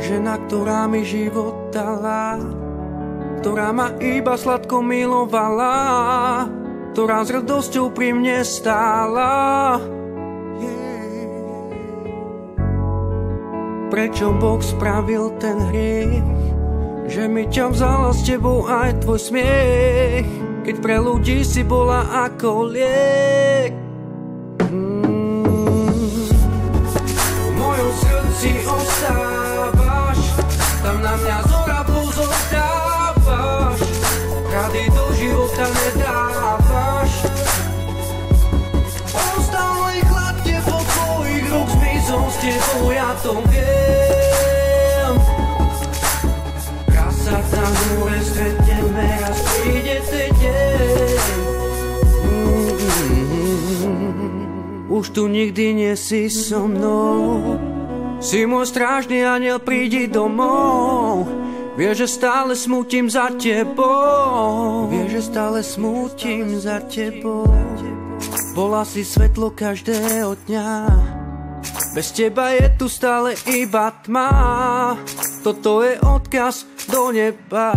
Žena, ktorá mi život dala, ktorá ma iba sladko milovala, ktorá s radosťou pri mne stála. Prečo Boh spravil ten hriech, že mi ťa vzala s tebou aj tvoj smiech, keď pre ľudí si bola ako liek. V mojom srdci ostávaš, tam na mňa zora pozor dávaš, rady do života nedávaš. Ostal len chlad teplo tvojich rúk, zmizol s tebou, ja to viem. Raz sa tam hore stretneme, raz príde ten deň. Už tu nikdy nie si so mnou, si môj strážny aniel, prídi domov. Vieš, že stále smútim za tebou, vieš, že stále smútim za tebou. Bola si svetlo každého dňa, bez teba je tu stále iba tma. Toto je odkaz do neba.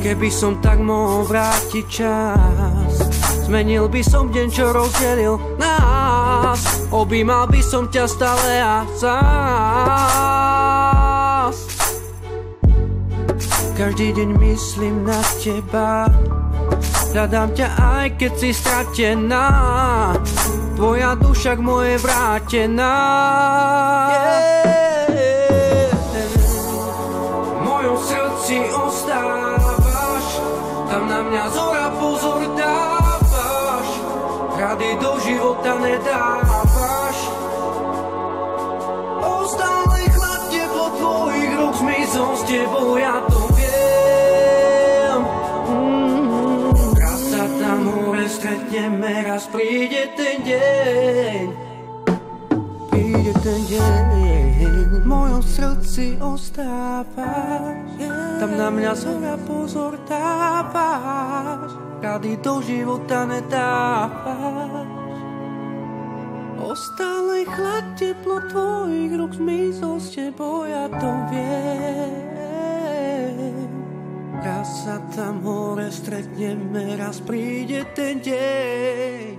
Keby som tak mohol vrátiť čas, zmenil by som deň, čo rozdelil nás. Objímal by som ťa stále a zás. Každý deň myslím na teba, hľadám ťa aj keď si stratená, tvoja duša k mojej vrátená. V mojom srdci ostávaš, tam na mňa zora pozor dávaš, rady do života nedávaš. Ostal len chlad teplo tvojich rúk, zmizol s tebou, ja to viem. Raz sa tam hore stretneme, raz príde ten deň. Príde ten deň. V mojom srdci ostávaš, tam na mňa zora pozor dávaš, rady do života nedávaš. Ostal len chlad teplo tvojich rúk, zmizol s tebou, ja to viem. Raz sa tam hore stretneme, raz príde ten deň.